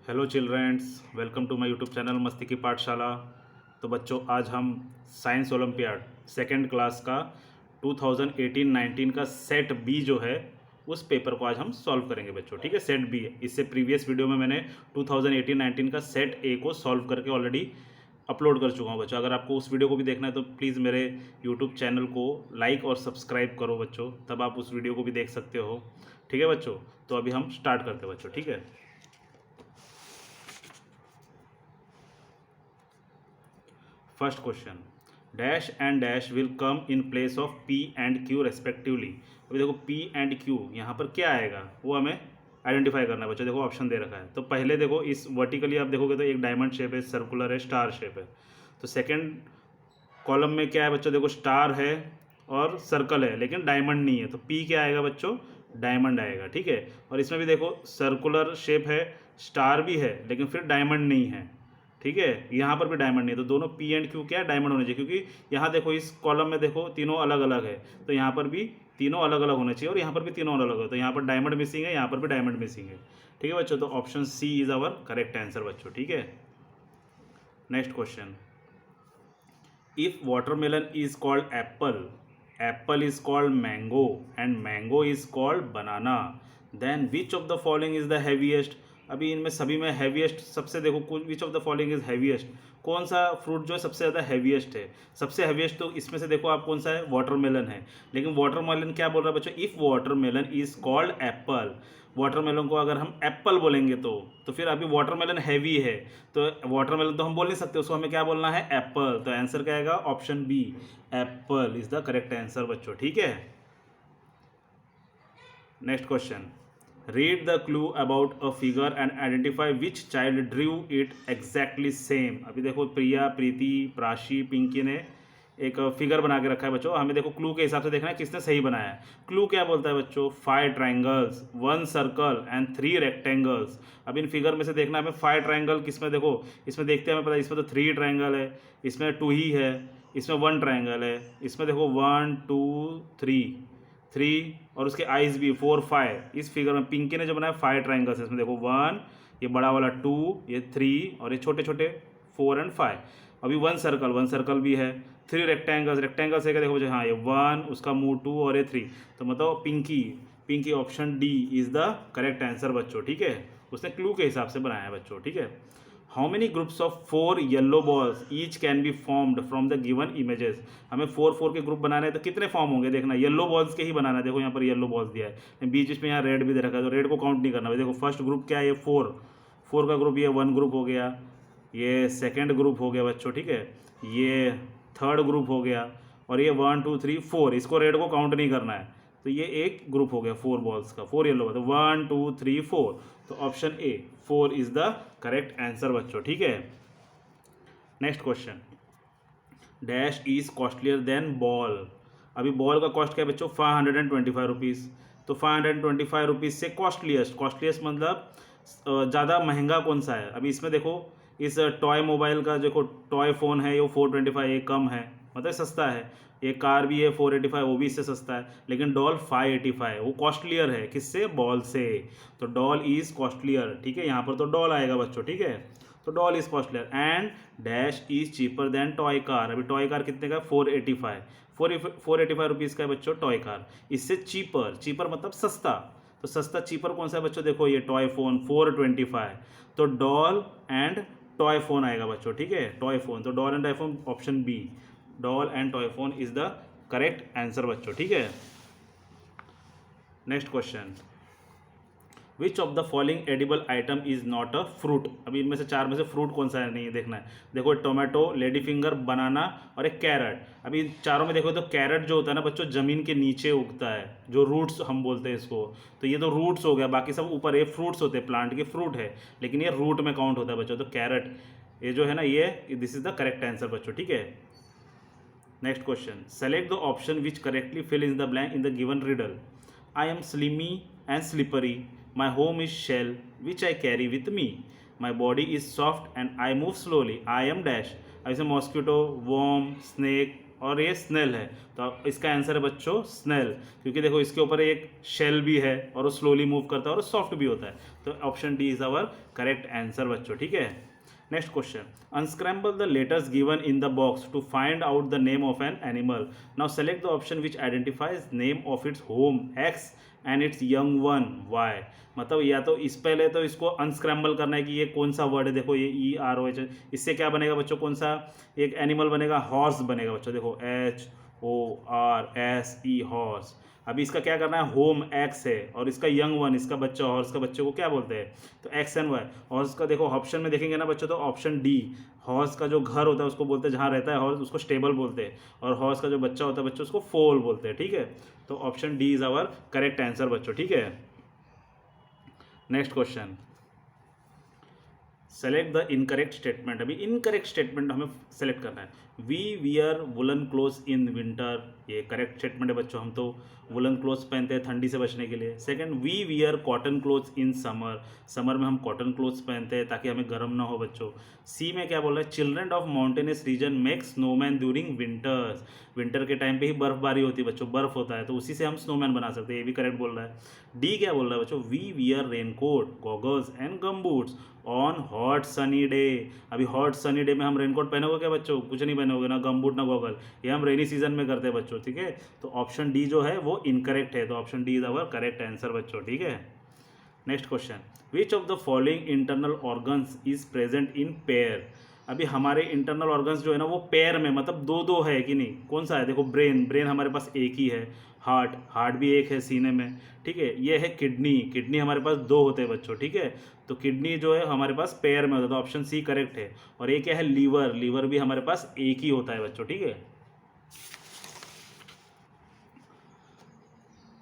Hello childrens, welcome to my YouTube channel Masti ki पाठशाला। तो बच्चों, आज हम साइंस ओलंपियाड सेकेंड क्लास का 2018-19 का सेट बी जो है उस पेपर को आज हम सॉल्व करेंगे बच्चों। ठीक है, सेट बी है। इससे प्रीवियस वीडियो में मैंने 2018-19 का सेट ए को सॉल्व करके ऑलरेडी अपलोड कर चुका हूँ बच्चों। अगर आपको उस वीडियो को भी देखना है तो प्लीज़ मेरे यूट्यूब चैनल को लाइक और सब्सक्राइब करो बच्चों, तब आप उस वीडियो को भी देख सकते हो। ठीक है बच्चों, तो अभी हम स्टार्ट करते हैं बच्चों। ठीक है, first question, dash and dash will come in place of P and Q respectively. अभी देखो पी एंड क्यू यहाँ पर क्या आएगा वो हमें आइडेंटिफाई करना है बच्चों। देखो ऑप्शन दे रखा है, तो पहले देखो इस वर्टिकली आप देखोगे तो एक डायमंड शेप है, सर्कुलर है, स्टार शेप है। तो सेकेंड कॉलम में क्या है बच्चों, देखो स्टार है और सर्कल है लेकिन डायमंड नहीं है, तो पी क्या आएगा बच्चों, डायमंड आएगा। ठीक है, और इसमें भी देखो सर्कुलर शेप है, स्टार भी है लेकिन फिर डायमंड नहीं है। ठीक है, यहाँ पर भी डायमंड नहीं है, तो दोनों पी एंड क्यू क्या है, डायमंड होने चाहिए। क्योंकि यहाँ देखो इस कॉलम में देखो तीनों अलग अलग है, तो यहाँ पर भी तीनों अलग अलग होने चाहिए और यहाँ पर भी तीनों अलग अलग है, तो यहाँ पर डायमंड मिसिंग है, यहाँ पर भी डायमंड मिसिंग है। ठीक है बच्चों, तो option C is our correct answer बच्चों। ठीक है, next question, if watermelon is called apple, apple is called mango and mango is called banana, then which of the following is the heaviest। अभी इनमें सभी में हैवीएस्ट सबसे देखो, विच of the following is heaviest, कौन सा फ्रूट जो है सबसे ज़्यादा हैवीएस्ट है। सबसे हैवीएस्ट तो इसमें से देखो आप कौन सा है, वाटरमेलन है। लेकिन वाटरमेलन क्या बोल रहा है बच्चों, if watermelon is called Apple, watermelon को अगर हम एप्पल बोलेंगे तो फिर अभी वाटरमेलन हैवी है, तो वाटरमेलन तो हम बोल नहीं सकते, उसको हमें क्या बोलना है, एप्पल। तो आंसर क्या आएगा, option B, apple is the correct answer बच्चों। ठीक है, next question, read the clue about a figure and identify which child drew it exactly same. अभी देखो प्रिया, प्रीति, प्राशी, पिंकी ने एक फिगर बना के रखा है बच्चों, हमें देखो क्लू के हिसाब से देखना है किसने सही बनाया है। क्लू क्या बोलता है बच्चों, 5 ट्राइंगल्स, 1 सर्कल एंड 3 रेक्टेंगल्स। अब इन फिगर में से देखना हमें 5 ट्राइंगल किसमें, देखो इसमें देखते हैं हमें पता है, इसमें तो 3 ट्राइंगल है, इसमें 2 ही है, इसमें 1 ट्राइंगल है, इसमें देखो 1 2 3 और उसके आइज भी 4 5। इस फिगर में पिंकी ने जो बनाया 5 ट्राइंगल्स है, इसमें देखो 1, ये बड़ा वाला 2, ये 3 और ये छोटे छोटे 4 एंड 5। अभी 1 सर्कल भी है, 3 रेक्टेंगल्स है क्या, देखो मुझे, हाँ ये 1, उसका मुंह 2 और ये 3। तो मतलब Pinki option D is the correct answer बच्चों। ठीक है, उसने क्लू के हिसाब से बनाया है बच्चों। ठीक है, how many groups of 4 yellow balls each can be formed from the given images. हमें 4 के ग्रुप बनाने हैं, तो कितने फॉर्म होंगे देखना, येलो बॉल्स के ही बनाना है। देखो यहाँ पर येलो बॉल्स दिया है, बीच में यहाँ रेड भी दे रखा है, तो रेड को काउंट नहीं करना भाई। देखो फर्स्ट ग्रुप क्या है, ये 4 का ग्रुप, ये 1 ग्रुप हो गया, ये सेकेंड ग्रुप हो गया बच्चों। ठीक है, ये थर्ड ग्रुप हो गया, और ये 1 2 3 4, इसको रेड को काउंट नहीं करना है, तो ये एक ग्रुप हो गया 4 बॉल्स का, 4 येलो, तो 1 2 3 4। तो option A 4 is the correct answer बच्चों। ठीक है, next question, dash is costlier then ball. अभी बॉल का कॉस्ट क्या है बच्चों, 525 रुपीज़। तो 525 रुपीज़ से कॉस्टलियस्ट मतलब ज़्यादा महंगा कौन सा है। अभी इसमें देखो, इस टॉय मोबाइल का देखो, टॉय फ़ोन है ये 425, ये कम है, मतलब सस्ता है। ये कार भी है 485, वो भी इससे सस्ता है। लेकिन डॉल 585, वो कॉस्टलियर है किससे, बॉल से। तो डॉल इज़ कॉस्टलियर। ठीक है, यहाँ पर तो डॉल आएगा बच्चों। ठीक है, तो doll is costlier and dash is cheaper than toy car. अभी टॉय कार कितने का, 485, 485 रुपीज़ का है बच्चों टॉय कार। इससे चीपर मतलब सस्ता, तो सस्ता चीपर कौन सा है बच्चों, देखो ये टॉय फोन 425, तो डॉल एंड टॉय फोन आएगा बच्चों। ठीक है, टॉय फोन, तो doll and toy phone option B, doll and toy phone is the correct answer बच्चों। ठीक है, next question, which of the following edible item is not a fruit. अभी इनमें से 4 में से फ्रूट कौन सा है, नहीं देखना है। देखो टोमेटो, लेडी फिंगर, बनाना और एक कैरेट। अभी चारों में देखो तो कैरेट जो होता है ना बच्चों, ज़मीन के नीचे उगता है, जो रूट्स हम बोलते हैं इसको, तो ये तो रूट्स हो गया, बाकी सब ऊपर, ये फ्रूट्स होते हैं, प्लांट के फ्रूट है, लेकिन ये रूट में काउंट होता है बच्चों। तो कैरेट ये जो है ना, ये this is the correct answer बच्चों। ठीक है, next question, select the option which correctly fill in the blank in the given riddle. I am slimy and slippery. My home is shell, which I carry with me. My body is soft and I move slowly. I am dash. ऐसे mosquito, worm, snake, और ये snail है, तो इसका answer है बच्चों snail, क्योंकि देखो इसके ऊपर एक शेल भी है और वो स्लोली मूव करता है और सॉफ्ट भी होता है। तो option D is our correct answer बच्चों, ठीक है। Next question, unscramble the letters given in the box to find out the name of an animal. Now select the option which identifies name of its home X and its young one Y. मतलब या तो इस पहले तो इसको unscramble करना है कि ये कौन सा वर्ड है, देखो ये EROH, इससे क्या बनेगा बच्चों, कौन सा एक एनिमल बनेगा, हॉर्स बनेगा बच्चों, देखो HORSE हॉर्स। अभी इसका क्या करना है, होम एक्स है और इसका यंग वन, इसका बच्चा हॉर्स का बच्चे को क्या बोलते हैं, तो एक्स एंड वाई। हॉर्स का देखो ऑप्शन में देखेंगे ना बच्चों, तो ऑप्शन डी, हॉर्स का जो घर होता है उसको बोलते हैं, जहाँ रहता है हॉर्स उसको स्टेबल बोलते हैं, और हॉर्स का जो बच्चा होता है बच्चों उसको फोल बोलते हैं, ठीक है। तो option D is our correct answer बच्चों, ठीक है। Next question, select the incorrect statement. अभी इनकरेक्ट स्टेटमेंट हमें सेलेक्ट करना है। We wear woollen cloth in winter, ये करेक्ट स्टेटमेंट है बच्चों, हम तो वुलन क्लोथ्स पहनते हैं ठंडी से बचने के लिए। Second, we wear cotton clothes in summer, summer में हम कॉटन क्लोथ्स पहनते हैं ताकि हमें गर्म ना हो बच्चों। सी में क्या बोल रहा है, children of mountainous region make snowman during winters, winter के टाइम पे ही बर्फबारी होती है बच्चों, बर्फ होता है तो उसी से हम स्नोमैन बना सकते हैं, ये भी करेक्ट बोल रहा है। डी क्या बोल रहा है बच्चों, we wear raincoat goggles and gum boots on hot sunny day. अभी हॉट सनी डे में हम रेनकोट पहनोगे क्या बच्चों, कुछ नहीं पहनोगे, ना गम बूट ना गॉगल, ये हम रेनी सीजन में करते हैं बच्चों, ठीक है। तो ऑप्शन डी जो है वो इनकरेक्ट है, तो option D is our correct answer बच्चों, ठीक है। Next question, which of the following internal organs is present in pair. अभी हमारे इंटरनल ऑर्गन्स जो है ना वो पेयर में, मतलब दो दो है कि नहीं, कौन सा है, देखो ब्रेन, ब्रेन हमारे पास एक ही है, हार्ट, हार्ट भी एक है सीने में, ठीक है। ये है किडनी, किडनी हमारे पास दो होते हैं बच्चों, ठीक है। तो किडनी जो है हमारे पास पेयर में होता है, तो ऑप्शन सी करेक्ट है। और ये क्या है, लीवर, लीवर भी हमारे पास एक ही होता है बच्चों, ठीक है।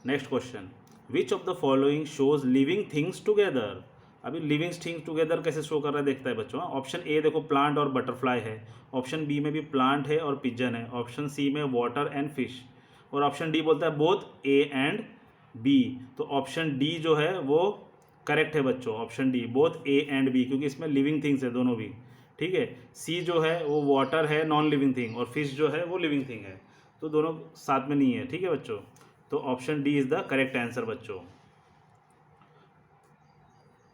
Next question, which of the following shows living things together. अभी लिविंग थिंग्स टुगेदर कैसे शो कर रहा है देखता है बच्चों। ऑप्शन ए देखो प्लांट और बटरफ्लाई है, ऑप्शन बी में भी प्लांट है और पिजन है, ऑप्शन सी में वाटर एंड फिश, और ऑप्शन डी बोलता है बोथ ए एंड बी। तो ऑप्शन डी जो है वो करेक्ट है बच्चों, option D both A and B, क्योंकि इसमें लिविंग थिंग्स है दोनों भी, ठीक है। सी जो है वो वाटर है नॉन लिविंग थिंग, और फिश जो है वो लिविंग थिंग है, तो दोनों साथ में नहीं है, ठीक है बच्चों। तो option D is the correct answer बच्चों।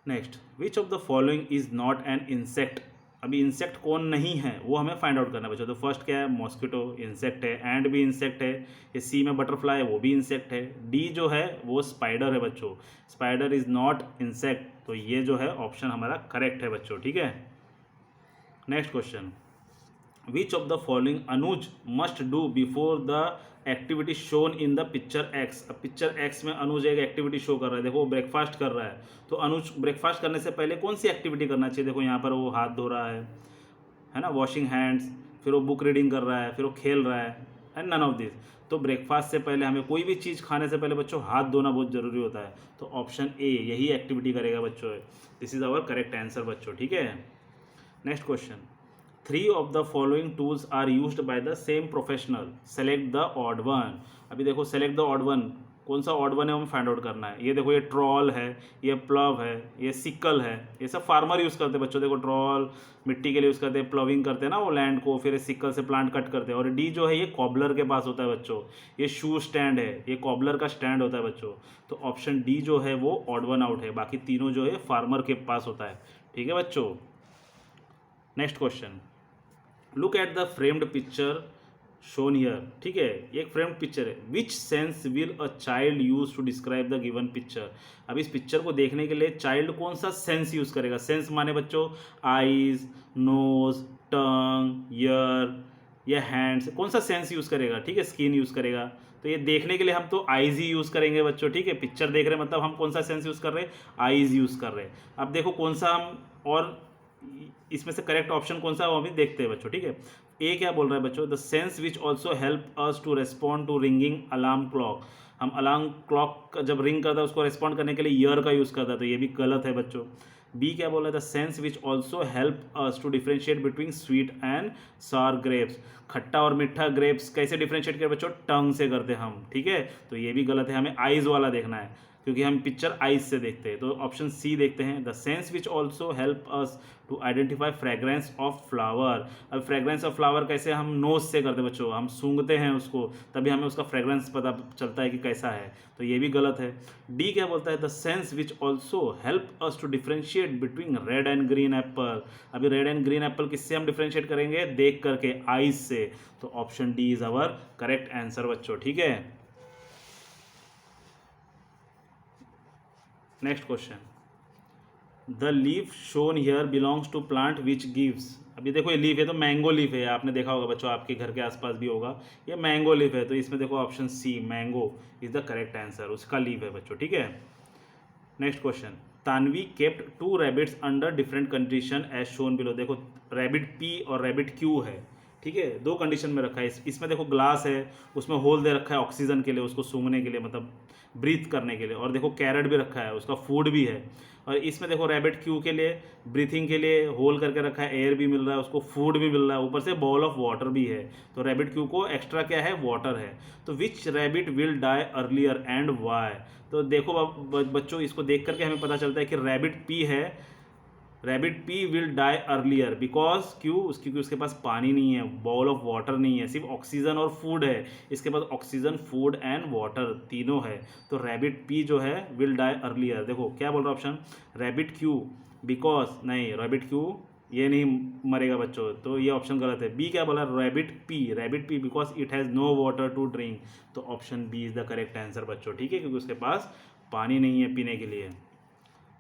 Next, which of the following is not an insect. अभी इंसेक्ट कौन नहीं है वो हमें फाइंड आउट करना है बच्चों। तो फर्स्ट क्या है, मॉस्किटो इंसेक्ट है, एंड भी इंसेक्ट है, ये सी में बटरफ्लाई है वो भी इंसेक्ट है, डी जो है वो स्पाइडर है बच्चों, स्पाइडर इज नॉट इंसेक्ट, तो ये जो है ऑप्शन हमारा करेक्ट है बच्चों, ठीक है। Next question, which of the following Anuj must do before the activity shown in the picture x. अब पिक्चर एक्स में अनुज एक एक्टिविटी शो कर रहा है, देखो वो ब्रेकफास्ट कर रहा है, तो अनुज ब्रेकफास्ट करने से पहले कौन सी एक्टिविटी करना चाहिए, देखो यहाँ पर वो हाथ धो रहा है ना, वॉशिंग हैंड्स, फिर वो बुक रीडिंग कर रहा है, फिर वो खेल रहा है, एंड नन ऑफ दिस। तो ब्रेकफास्ट से पहले हमें कोई भी चीज़ खाने से पहले बच्चों हाथ धोना बहुत ज़रूरी होता है, तो ऑप्शन ए यही एक्टिविटी करेगा बच्चों, this is our correct answer बच्चों, ठीक है। Next question, 3 of the following tools are used by the same professional, select the odd one। अभी देखो select the odd one, कौन सा odd one है हमें फाइंड आउट करना है। ये देखो ये ट्रॉल है, ये प्लव है, ये सिकल है, ये सब फार्मर यूज़ करते हैं बच्चों, देखो ट्रॉल मिट्टी के लिए यूज़ करते हैं, प्लविंग करते हैं ना वो लैंड को, फिर सिकल से प्लांट कट करते हैं। और डी जो है ये कॉबलर के पास होता है बच्चों, ये शू स्टैंड है, ये कॉबलर का स्टैंड होता है बच्चों। तो ऑप्शन डी जो है वो ऑड वन आउट है, बाकी तीनों जो है फार्मर के पास होता है, ठीक है बच्चों। Next question, look at the framed picture shown here, ठीक है, एक फ्रेम्ड पिक्चर है, which sense will a child use to describe the given picture. अब इस पिक्चर को देखने के लिए चाइल्ड कौन सा सेंस यूज करेगा, सेंस माने बच्चों आईज, नोज, टंग, ईयर या हैंड्स, कौन सा सेंस यूज करेगा, ठीक है, स्किन यूज करेगा। तो ये देखने के लिए हम तो आईज ही यूज करेंगे बच्चों, ठीक है, पिक्चर देख रहे हैं मतलब हम कौन सा सेंस यूज कर रहे हैं, आईज यूज कर रहे हैं। अब देखो कौन सा हम, और इसमें से करेक्ट ऑप्शन कौन सा है वो अभी देखते हैं बच्चों, ठीक है। ए क्या बोल रहा है बच्चों, the sense which also help us to respond to ringing alarm clock. हम अलार्म क्लॉक जब रिंग करता है उसको रेस्पॉन्ड करने के लिए ईयर का यूज़ करता है, तो ये भी गलत है बच्चों। बी क्या बोल रहा है, the sense which also help us to differentiate between sweet and sour grapes. खट्टा और मीठा ग्रेप्स कैसे डिफ्रेंशिएट करें बच्चों, टंग से करते हैं हम, ठीक है, तो ये भी गलत है, हमें आइज वाला देखना है। क्योंकि हम पिक्चर आइज से देखते हैं। तो ऑप्शन सी देखते हैं, the sense which also help us to identify fragrance of flower. अब फ्रेग्रेंस ऑफ फ्लावर कैसे हम नोज से करते हैं बच्चों, हम सूंघते हैं उसको, तभी हमें उसका फ्रेग्रेंस पता चलता है कि कैसा है, तो ये भी गलत है। डी क्या बोलता है, the sense which also help us to differentiate between red and green apple. अभी रेड एंड ग्रीन एप्पल किससे हम डिफ्रेंशिएट करेंगे, देख करके, आइज से। तो option D is our correct answer बच्चों, ठीक है। Next question, the leaf shown here belongs to plant which gives. अभी देखो ये लीफ है तो मैंगो लीफ है, आपने देखा होगा बच्चों, आपके घर के आसपास भी होगा, ये मैंगो लीफ है, तो इसमें देखो option C mango is the correct answer, उसका लीफ है बच्चों, ठीक है। Next question, Tanvi kept 2 rabbits under different condition as shown below. देखो रैबिट पी और रैबिट क्यू है, ठीक है, दो कंडीशन में रखा है। इसमें देखो ग्लास है, उसमें होल दे रखा है ऑक्सीजन के लिए, उसको सूंघने के लिए, मतलब ब्रीथ करने के लिए, और देखो कैरेट भी रखा है, उसका फूड भी है। और इसमें देखो रैबिट क्यू के लिए ब्रीथिंग के लिए होल करके रखा है, एयर भी मिल रहा है उसको, फूड भी मिल रहा है, ऊपर से बॉल ऑफ वाटर भी है। तो रैबिट क्यू को एक्स्ट्रा क्या है, वाटर है। तो which rabbit will die earlier and why. तो देखो बच्चों, इसको देख करके हमें पता चलता है कि रैबिट पी है, rabbit P will die earlier because क्यों, क्योंकि उसके पास पानी नहीं है, बॉल ऑफ वाटर नहीं है, सिर्फ ऑक्सीजन और फूड है। इसके पास ऑक्सीजन, फूड एंड वाटर तीनों है। तो रैबिट पी जो है विल डाई अर्लियर। देखो क्या बोल रहा है ऑप्शन, रैबिट क्यू बिकॉज, नहीं रैबिट क्यू ये नहीं मरेगा बच्चों, तो ये ऑप्शन गलत है। बी क्या बोला, rabbit P because it has no water to drink. तो option B is the correct answer बच्चों, ठीक है, क्योंकि उसके पास पानी नहीं है पीने के लिए।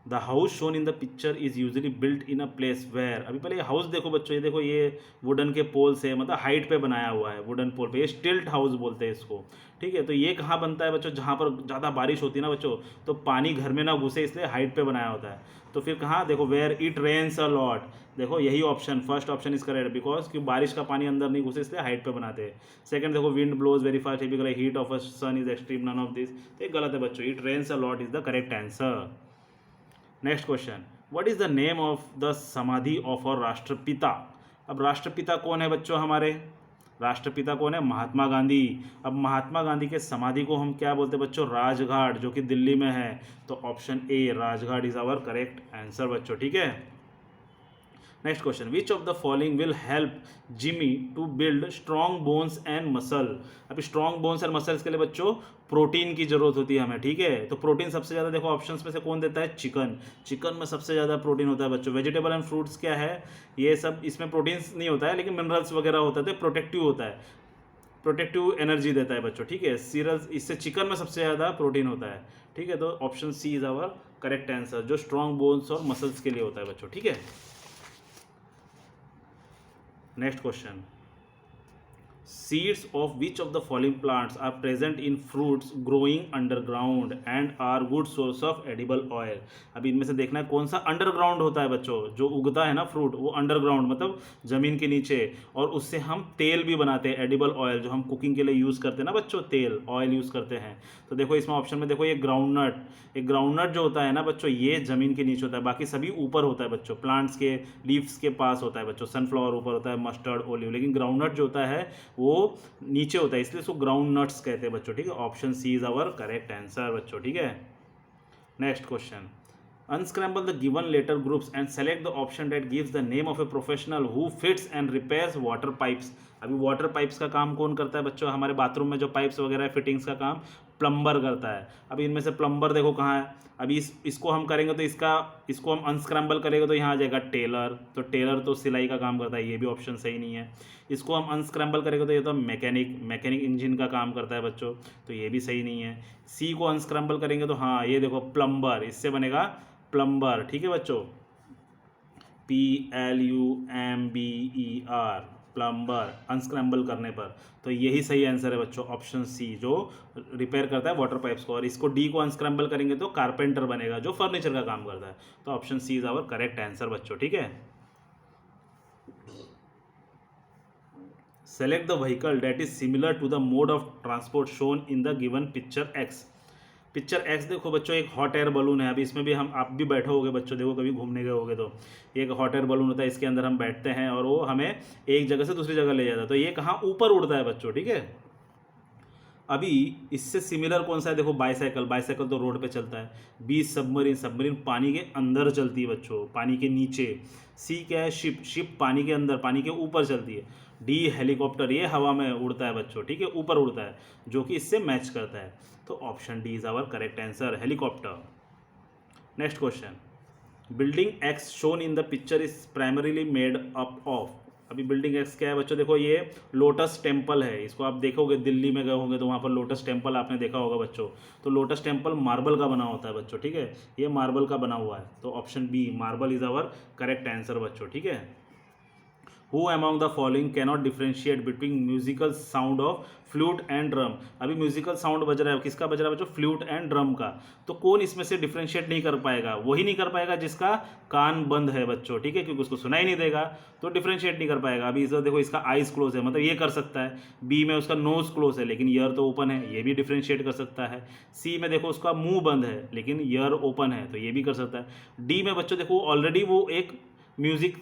The house shown in the picture is usually built in a place where. अभी पहले ये हाउस देखो बच्चों, ये देखो ये वुडन के पोल से, मतलब हाइट पे बनाया हुआ है, वुडन पोल पे, ये स्टिल्ट हाउस बोलते हैं इसको, ठीक है। तो ये कहाँ बनता है बच्चों, जहाँ पर ज़्यादा बारिश होती है ना बच्चों, तो पानी घर में ना घुसे, इसलिए हाइट पे बनाया होता है। तो फिर कहाँ देखो, where it rains a lot, देखो यही option, first option is correct, because क्यों बारिश का पानी अंदर नहीं घुसे, इसलिए हाइट पे बनाते हैं। सेकंड देखो, wind blows very fast, typically heat of a sun is extreme, none of this, तो ये गलत है बच्चों, it rains a lot is the correct answer. Next question, what is the name of the samadhi of our Rashtrapita. अब राष्ट्रपिता कौन है बच्चों हमारे, राष्ट्रपिता कौन है, महात्मा गांधी। अब महात्मा गांधी के समाधि को हम क्या बोलते हैं बच्चों, राजघाट, जो कि दिल्ली में है। तो option A Rajghat is our correct answer बच्चों, ठीक है। Next question, which of the following will help Jimmy to build strong bones and muscle. अभी स्ट्रॉन्ग बोन्स एंड मसल्स के लिए बच्चों प्रोटीन की जरूरत होती है हमें, ठीक है। तो प्रोटीन सबसे ज़्यादा देखो ऑप्शंस में से कौन देता है, चिकन, चिकन में सबसे ज़्यादा प्रोटीन होता है बच्चों। वेजिटेबल एंड फ्रूट्स क्या है, ये सब इसमें प्रोटीन्स नहीं होता है, लेकिन मिनरल्स वगैरह होता है, तो प्रोटेक्टिव होता है, प्रोटेक्टिव एनर्जी देता है बच्चों, ठीक है। सीरल्स, इससे चिकन में सबसे ज़्यादा प्रोटीन होता है, ठीक है। तो option C is our correct answer, जो स्ट्रॉन्ग बोन्स और मसल्स के लिए होता है बच्चों, ठीक है। Next question, seeds of which of the following plants are present in fruits growing underground and are good source of edible oil। अब इनमें से देखना है कौन सा अंडरग्राउंड होता है बच्चों, जो उगता है ना फ्रूट, वो अंडरग्राउंड मतलब जमीन के नीचे, और उससे हम तेल भी बनाते हैं, एडिबल ऑयल, जो हम कुकिंग के लिए यूज़ करते हैं ना बच्चों, तेल ऑयल यूज़ करते हैं। तो देखो इसमें ऑप्शन में देखो, ये ग्राउंडनट, एक ग्राउंडनट जो होता है ना बच्चों, ये ज़मीन के नीचे होता है, बाकी सभी ऊपर होता है बच्चों, प्लांट्स के लीव्स के पास होता है बच्चों, सनफ्लावर ऊपर होता है, मस्टर्ड, ओलिव, लेकिन ग्राउंडनट जो होता है वो नीचे होता है, इसलिए इसको ग्राउंड नट्स कहते हैं बच्चों, ठीक है। Option C is our correct answer बच्चों, ठीक है। Next question, unscramble the given letter groups and select the option that gives the name of a professional who fits and repairs water pipes। अभी water pipes का काम कौन करता है बच्चों, हमारे बाथरूम में जो पाइप्स वगैरह है, फिटिंग्स का काम प्लम्बर करता है। अभी इनमें से प्लम्बर देखो कहाँ है, अभी इसको हम करेंगे तो इसको हम अनस्क्रैम्बल करेंगे तो यहाँ आ जाएगा टेलर, तो टेलर तो सिलाई का काम करता है, ये भी ऑप्शन सही नहीं है। इसको हम अनस्क्रैम्बल करेंगे तो ये तो मैकेनिक इंजन का काम करता है बच्चों, तो ये भी सही नहीं है। सी को अनस्क्रैम्बल करेंगे तो हाँ, ये देखो प्लम्बर, इससे बनेगा प्लम्बर, ठीक है बच्चों, PLUMBER, प्लम्बर, अनस्क्रैम्बल करने पर। तो यही सही आंसर है बच्चों, ऑप्शन सी, जो रिपेयर करता है वाटर पाइप्स को। और इसको डी को अनस्क्रैम्बल करेंगे तो कारपेंटर बनेगा, जो फर्नीचर का काम करता है। तो option C is our correct answer बच्चों, ठीक है। Select the vehicle that is similar to the mode of transport shown in the given picture X. Picture X देखो बच्चों, एक हॉट एयर बलून है। अभी इसमें भी हम, आप भी बैठे होगे बच्चों, देखो कभी घूमने गए होगे तो एक हॉट एयर बलून होता है, इसके अंदर हम बैठते हैं और वो हमें एक जगह से दूसरी जगह ले जाता है। तो ये कहाँ ऊपर उड़ता है बच्चों, ठीक है। अभी इससे सिमिलर कौन सा है, देखो बाईसाइकिल, बाईसाइकिल तो रोड पे चलता है। बी सबमरीन, सबमरीन पानी के अंदर चलती है बच्चों, पानी के नीचे। सी क्या है, शिप, शिप पानी के अंदर, पानी के ऊपर चलती है। डी हेलीकॉप्टर, ये हवा में उड़ता है बच्चों, ठीक है, ऊपर उड़ता है, जो कि इससे मैच करता है। तो option D is our correct answer, helicopter. Next question, building X shown in the picture is primarily made up of. अभी बिल्डिंग एक्स क्या है बच्चों, देखो ये लोटस टेम्पल है, इसको आप देखोगे दिल्ली में गए होंगे तो वहाँ पर लोटस टेम्पल आपने देखा होगा बच्चों। तो लोटस टेम्पल मार्बल का बना होता है बच्चों, ठीक है, ये मार्बल का बना हुआ है। तो option B marble is our correct answer बच्चों, ठीक है। Who among the following cannot differentiate between musical sound of flute and drum. अभी म्यूजिकल साउंड बज रहा है, किसका बज रहा है बच्चों, फ्लूट एंड ड्रम का। तो कौन इसमें से डिफ्रेंशिएट नहीं कर पाएगा, वही नहीं कर पाएगा जिसका कान बंद है बच्चों, ठीक है, क्योंकि उसको सुनाई नहीं देगा, तो डिफ्रेंशिएट नहीं कर पाएगा। अभी इस देखो इसका आइज क्लोज है, मतलब ये कर सकता है। बी में उसका नोज क्लोज है लेकिन ईयर तो ओपन है, ये भी डिफ्रेंशिएट कर सकता है। सी में देखो उसका मुंह बंद है लेकिन ईयर ओपन है, तो ये भी कर सकता है। डी में बच्चों देखो ऑलरेडी वो एक म्यूजिक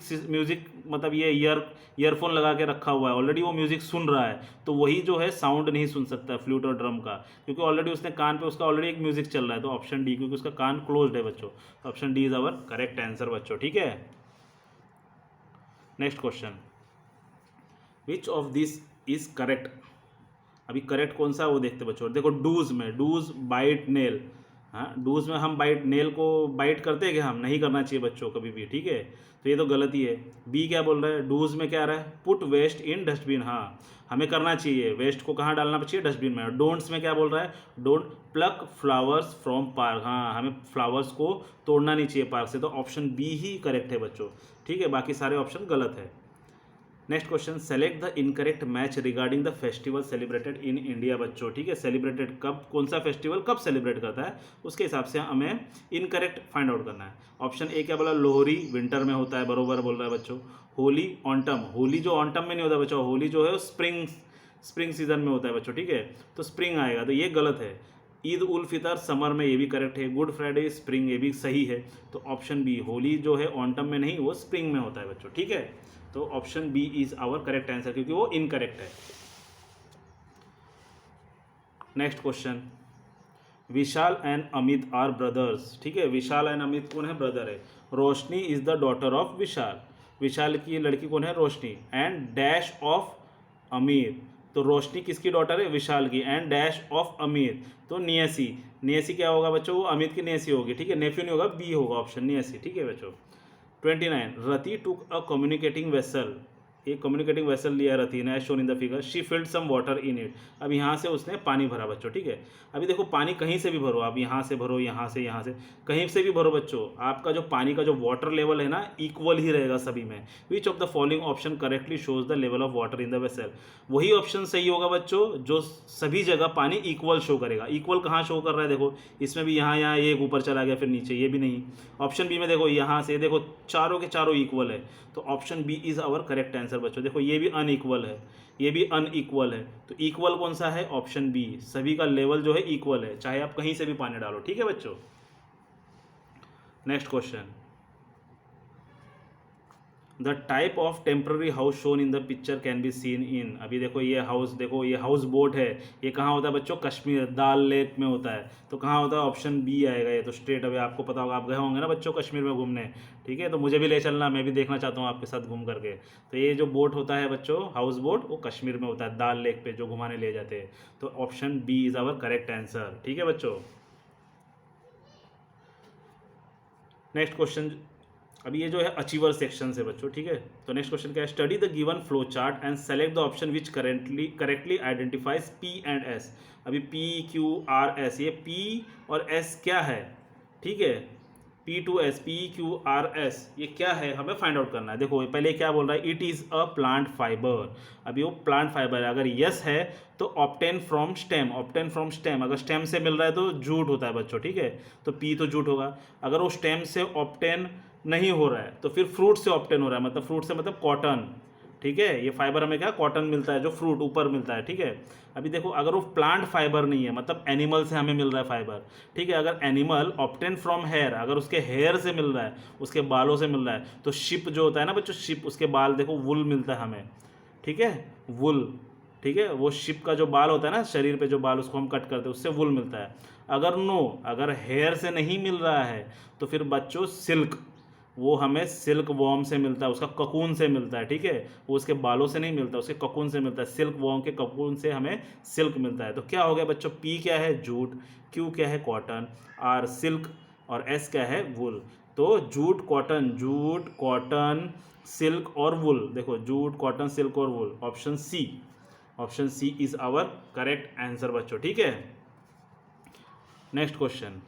मतलब ये ईयरफोन लगा के रखा हुआ है, ऑलरेडी वो म्यूजिक सुन रहा है, तो वही जो है साउंड नहीं सुन सकता है फ्लूट और ड्रम का, क्योंकि ऑलरेडी उसने कान पे उसका ऑलरेडी एक म्यूजिक चल रहा है। तो ऑप्शन डी, क्योंकि उसका कान क्लोज्ड है बच्चों, option D is our correct answer बच्चों, ठीक है। Next question, which of this is correct. अभी करेक्ट कौन सा है वो देखते बच्चों। देखो डूज में, डूज बाइट नेल, हाँ डूज में हम बाइट नेल को बाइट करते हैं कि हम नहीं करना चाहिए बच्चों कभी भी, ठीक है, तो ये तो गलत ही है। बी क्या बोल रहा है, डूज में क्या आ रहा है, पुट वेस्ट इन डस्टबिन, हाँ हमें करना चाहिए, वेस्ट को कहाँ डालना चाहिए, डस्टबिन में। डोंट्स में क्या बोल रहा है, don't plug flowers from park, हाँ हमें फ्लावर्स को तोड़ना नहीं चाहिए पार्क से। तो ऑप्शन बी ही करेक्ट है बच्चों, ठीक है, बाकी सारे ऑप्शन गलत है। Next question, select the incorrect match regarding the festival celebrated in India बच्चों, ठीक है, सेलिब्रेटेड कब, कौन सा फेस्टिवल कब सेलिब्रेट करता है, उसके हिसाब से हमें इनकरेक्ट फाइंड आउट करना है। ऑप्शन ए क्या बोला, लोहरी विंटर में होता है, बरोबर बोल रहा है बच्चों। होली ऑटम, होली जो ऑटम में नहीं होता बच्चों, होली जो है वो स्प्रिंग सीजन में होता है बच्चों, ठीक है, तो स्प्रिंग आएगा, तो ये गलत है। ईद उल फितर समर में, ये भी करेक्ट है। गुड फ्राइडे स्प्रिंग, ये भी सही है। तो ऑप्शन बी, होली जो है ऑटम में नहीं, वो स्प्रिंग में होता है बच्चों, ठीक है, तो option B is our correct answer, क्योंकि वो इनकरेक्ट है। Next question, Vishal and Amit are brothers, ठीक है, विशाल एंड अमित कौन है, ब्रदर है। Roshni is the daughter of Vishal, Vishal की लड़की कौन है, Roshni. And dash of Amit, तो रोशनी किसकी डॉटर है, विशाल की। एंड डैश ऑफ अमित, तो नियसी, नियसी क्या होगा बच्चों, वो अमित की नियसी होगी, ठीक है, नेफ्यू नहीं होगा, बी होगा ऑप्शन नियसी, ठीक है बच्चों। 29, Rati took a communicating vessel, एक कम्युनिकेटिंग वेसल लिया रति ने, shown in the figure. She filled some water in it, अब यहाँ से उसने पानी भरा बच्चों, ठीक है। अभी देखो पानी कहीं से भी भरो, आप यहाँ से भरो, यहाँ से कहीं से भी भरो बच्चों, आपका जो पानी का जो वाटर लेवल है ना, इक्वल ही रहेगा सभी में। विच of the following option correctly shows the level of water in the vessel, वही ऑप्शन सही होगा बच्चों जो सभी जगह पानी इक्वल शो करेगा। इक्वल कहाँ शो कर रहा है, देखो इसमें भी यहाँ एक ऊपर चला गया फिर नीचे, ये भी नहीं। ऑप्शन बी में देखो यहाँ से देखो चारों के चारों इक्वल है, तो option B is our correct answer बच्चों। देखो ये भी अनइक्वल है, ये भी अनइक्वल है, तो इक्वल कौन सा है, ऑप्शन बी, सभी का लेवल जो है इक्वल है, चाहे आप कहीं से भी पानी डालो, ठीक है बच्चों। Next question, the type of temporary house shown in the picture can be seen in, अभी देखो ये हाउस, देखो ये हाउस बोट है, ये कहाँ होता है बच्चों, कश्मीर, दाल लेक में होता है, तो कहाँ होता है, ऑप्शन बी आएगा ये तो स्ट्रेट। अभी आपको पता होगा, आप गए होंगे ना बच्चों कश्मीर में घूमने, ठीक है, तो मुझे भी ले चलना, मैं भी देखना चाहता हूँ आपके साथ घूम करके। तो ये जो बोट होता है बच्चों, हाउस बोट, वो कश्मीर में होता है, दाल लेक पे जो घुमाने ले जाते हैं, तो option B is our correct answer, ठीक है बच्चों। नेक्स्ट क्वेश्चन, अभी ये जो है अचीवर सेक्शन से बच्चों, ठीक है, तो नेक्स्ट क्वेश्चन क्या है, study the given flow chart and select the option which correctly identifies P and S. अभी पी क्यू आर एस, ये पी और एस क्या है, ठीक है, P to S, P Q R S, ये क्या है हमें फाइंड आउट करना है। देखो पहले क्या बोल रहा है, it is a plant fibre, अभी वो प्लांट फाइबर है, अगर यस है तो obtain from stem, obtain from stem, अगर स्टेम से मिल रहा है तो जूट होता है बच्चों, ठीक है, तो पी तो जूट होगा। अगर वो स्टेम से ऑप्टेन नहीं हो रहा है तो फिर फ्रूट से ऑप्टेन हो रहा है, मतलब फ्रूट से मतलब कॉटन, ठीक है, ये फाइबर हमें क्या कॉटन मिलता है जो फ्रूट ऊपर मिलता है, ठीक है। अभी देखो अगर वो प्लांट फाइबर नहीं है, मतलब एनिमल से हमें मिल रहा है फाइबर, ठीक है, अगर एनिमल ऑप्टेन फ्रॉम हेयर, अगर उसके हेयर से मिल रहा है, उसके बालों से मिल रहा है, तो शिप जो होता है ना बच्चों, शिप, उसके बाल देखो, वुल मिलता है हमें, ठीक है, वुल, ठीक है, वो शिप का जो बाल होता है ना शरीर पे जो बाल, उसको हम कट करते हैं, उससे वुल मिलता है। अगर हेयर से नहीं मिल रहा है तो फिर बच्चों सिल्क, वो हमें सिल्क वॉर्म से मिलता है, उसका ककून से मिलता है। ठीक है, वो उसके बालों से नहीं मिलता, उसके ककून से मिलता है। सिल्क वॉर्म के ककून से हमें सिल्क मिलता है। तो क्या हो गया बच्चों, पी क्या है, जूट, क्यू क्या है, कॉटन, आर सिल्क, और एस क्या है, वुल। तो जूट कॉटन सिल्क और वुल, देखो जूट कॉटन सिल्क और wool, option C is our correct answer बच्चों। ठीक है, next question,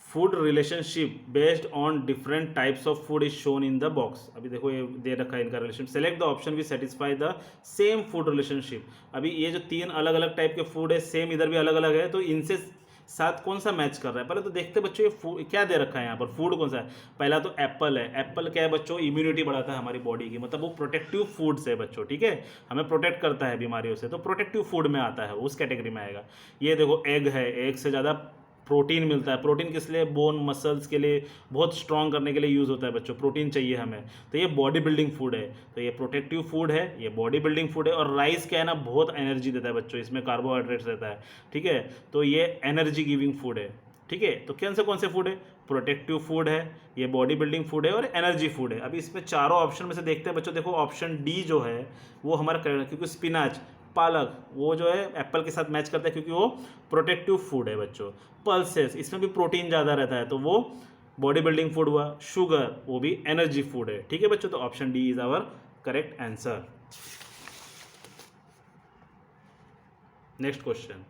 food relationship based on different types of food is shown in the box. अभी देखो ये दे रखा है इनका relation, select the option which satisfy the same food relationship. अभी ये जो 3 अलग अलग टाइप के फूड है, सेम इधर भी अलग अलग है, तो इनसे साथ कौन सा मैच कर रहा है, पहले तो देखते बच्चों ये फूड क्या दे रखा है यहाँ पर, फूड कौन सा है। पहला तो एप्पल है, एप्पल क्या है बच्चों, इम्यूनिटी बढ़ाता है हमारी बॉडी की, मतलब वो प्रोटेक्टिव फूड से बच्चों। ठीक है, हमें प्रोटेक्ट करता है बीमारियों से, तो प्रोटेक्टिव फूड में आता है, उस कैटेगरी में आएगा। ये देखो एग है, एग से ज़्यादा प्रोटीन मिलता है। प्रोटीन किस लिए, बोन मसल्स के लिए, बहुत स्ट्रॉन्ग करने के लिए यूज़ होता है बच्चों, प्रोटीन चाहिए हमें। तो ये बॉडी बिल्डिंग फूड है, तो ये प्रोटेक्टिव फूड है, ये बॉडी बिल्डिंग फूड है। और राइस क्या है ना, बहुत एनर्जी देता है बच्चों, इसमें कार्बोहाइड्रेट्स रहता है। ठीक है, तो ये एनर्जी गिविंग फूड है। ठीक है, तो कौन से फूड है, प्रोटेक्टिव फूड है, ये बॉडी बिल्डिंग फूड है और एनर्जी फूड है। अभी इसमें चारों ऑप्शन में से देखते हैं बच्चों, देखो ऑप्शन डी जो है वो हमारा, क्योंकि स्पिनाच, पालक, वो जो है एप्पल के साथ मैच करता है क्योंकि वो प्रोटेक्टिव फूड है बच्चों। पल्सेस, इसमें भी प्रोटीन ज़्यादा रहता है, तो वो बॉडी बिल्डिंग फूड हुआ। शुगर, वो भी एनर्जी फूड है। ठीक है बच्चों, तो option D is our correct answer. Next question,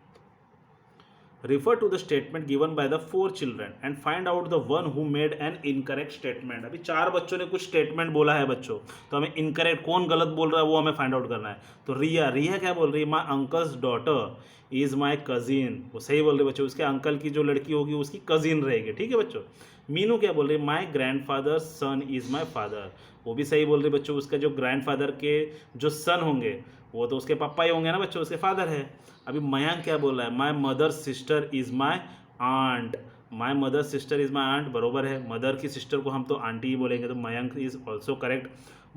refer to the statement given by the 4 children and find out the one who made an incorrect statement। अभी 4 बच्चों ने कुछ स्टेटमेंट बोला है बच्चों, तो हमें इनकरेक्ट कौन गलत बोल रहा है वो हमें फाइंड आउट करना है। तो रिया क्या बोल रही है, my uncle's daughter is my cousin, वो सही बोल रही है बच्चों, उसके अंकल की जो लड़की होगी उसकी कजिन रहेगी। ठीक है बच्चों। मीनू क्या बोल रही है, my grandfather son is my father, वो भी सही बोल रही है बच्चों, उसका जो ग्रैंड फादर के जो सन होंगे वो तो उसके पापा ही होंगे ना बच्चों, उसके फादर है। अभी मयांक क्या बोल रहा है, my mother sister is my aunt, my mother sister is my aunt, बरोबर है, मदर की सिस्टर को हम तो आंटी ही बोलेंगे, तो Mayank is also correct.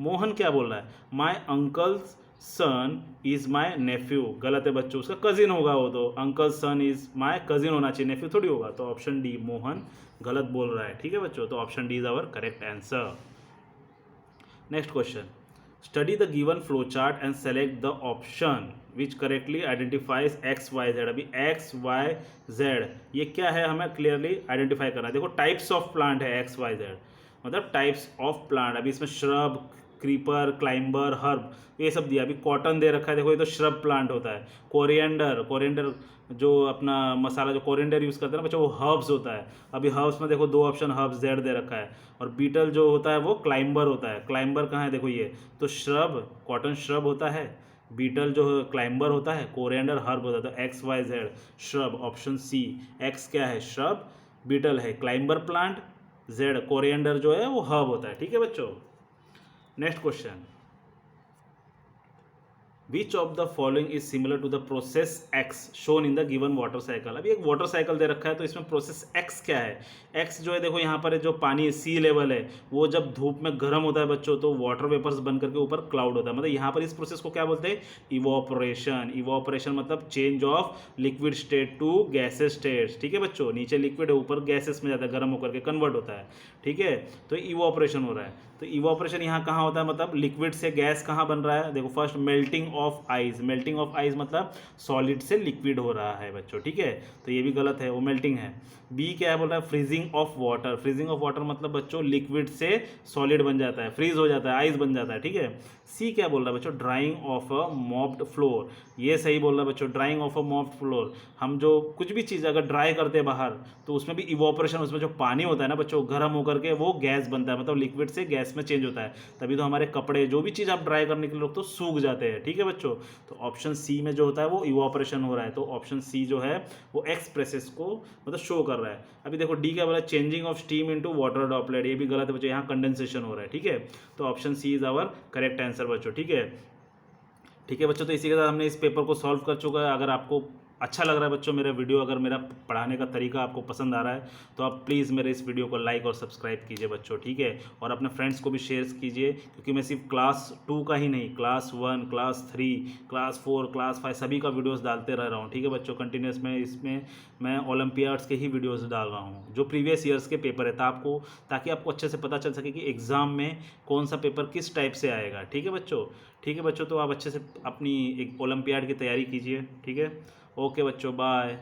Mohan क्या बोल रहा है, my uncle's son is my nephew, गलत है बच्चों, उसका कजिन होगा वो, तो uncle son is my cousin होना चाहिए, नेफ्यू थोड़ी होगा, तो ऑप्शन डी मोहन गलत बोल रहा है। ठीक है बच्चों, तो option D is our correct answer. Next question, study the given flow chart and select the option which correctly identifies X Y Z. अभी एक्स वाई जेड ये क्या है, हमें क्लियरली आइडेंटिफाई करना है। देखो टाइप्स ऑफ प्लांट है X Y Z, मतलब टाइप्स ऑफ प्लांट। अभी इसमें श्रब, क्रीपर, क्लाइंबर, हर्ब, ये सब दिया। अभी कॉटन दे रखा है, देखो ये तो श्रब प्लांट होता है। कोरिएंडर जो अपना मसाला जो कोरिएंडर यूज़ करते हैं ना बच्चों, वो हर्ब्स होता है। अभी हर्ब्स में देखो 2 ऑप्शन हर्ब्स जेड दे रखा है। और बीटल जो होता है वो क्लाइंबर होता है। क्लाइंबर कहाँ है, देखो ये तो श्रब, कॉटन श्रब होता है, बीटल जो क्लाइंबर होता है, कोरिएंडर हर्ब होता है। तो X Y Z shrub, option C. X क्या है, श्रब, बीटल है क्लाइंबर प्लांट, जेड कोरिएंडर जो है वो हर्ब होता है। ठीक है बच्चों। Next question, which of the following is similar to the process X shown in the given water cycle. अभी एक वाटर साइकिल दे रखा है, तो इसमें प्रोसेस एक्स क्या है। एक्स जो है देखो यहाँ पर जो पानी सी लेवल है वो जब धूप में गर्म होता है बच्चों, तो वाटर वेपर्स बन करके ऊपर क्लाउड होता है। मतलब यहाँ पर इस प्रोसेस को क्या बोलते हैं, इवोपरेशन। इवोपरेशन मतलब change of liquid state to gases state. ठीक है बच्चों, नीचे लिक्विड है, ऊपर गैसेस में जाता है, गर्म होकर के कन्वर्ट होता है। ठीक है, तो इवोपरेशन हो रहा है। तो इवोपरेशन यहाँ कहाँ होता है, मतलब लिक्विड से गैस कहाँ बन रहा है, देखो first melting of ice. Melting of ice मतलब सॉलिड से लिक्विड हो रहा है बच्चों। ठीक है, तो ये भी गलत है, वो मेल्टिंग है। बी क्या है बोल रहा है, freezing of water. Freezing of water मतलब बच्चों लिक्विड से सॉलिड बन जाता है, फ्रीज हो जाता है, आइस बन जाता है। ठीक है। सी क्या बोल रहा है बच्चों, drying of a mopped floor. ये सही बोल रहा है बच्चों, drying of a mopped floor. हम जो कुछ भी चीज़ अगर ड्राई करते हैं बाहर, तो उसमें भी इवोपरेशन, उसमें जो पानी होता है ना बच्चों, गर्म होकर के वो गैस बनता है, मतलब लिक्विड से गैस में चेंज होता है। तभी तो हमारे कपड़े, जो भी चीज़ आप ड्राई करने के लिए तो सूख जाते हैं। ठीक है बच्चों, तो ऑप्शन सी में जो होता है वो इवोपरेशन हो रहा है। तो ऑप्शन सी जो है वो एक्स प्रोसेस को मतलब शो कर रहा है। अभी देखो डी क्या बोला, changing of steam into water droplet. ये भी गलत है बच्चों, यहाँ कंडेंसेशन हो रहा है। ठीक है, तो option C is our correct answer बच्चों। ठीक है बच्चों, तो इसी के साथ हमने इस पेपर को सॉल्व कर चुका है। अगर आपको अच्छा लग रहा है बच्चों मेरा वीडियो, अगर मेरा पढ़ाने का तरीका आपको पसंद आ रहा है तो आप प्लीज़ मेरे इस वीडियो को लाइक और सब्सक्राइब कीजिए बच्चों, ठीक है। और अपने फ्रेंड्स को भी शेयर कीजिए, क्योंकि मैं सिर्फ क्लास 2 का ही नहीं, क्लास 1, क्लास 3, क्लास 4, क्लास 5 सभी का वीडियोस डालते रह रहा हूँ, ठीक है बच्चों। कंटिन्यूस में इसमें मैं ओलंपियाड्स के ही वीडियोस डाल रहा हूँ, जो प्रीवियस ईयर्स के पेपर है, ताकि आपको अच्छे से पता चल सके कि एग्ज़ाम में कौन सा पेपर किस टाइप से आएगा, ठीक है बच्चों। ठीक है बच्चों, तो आप अच्छे से अपनी एक ओलंपियाड की तैयारी कीजिए, ठीक है। ओके बच्चों, बाय।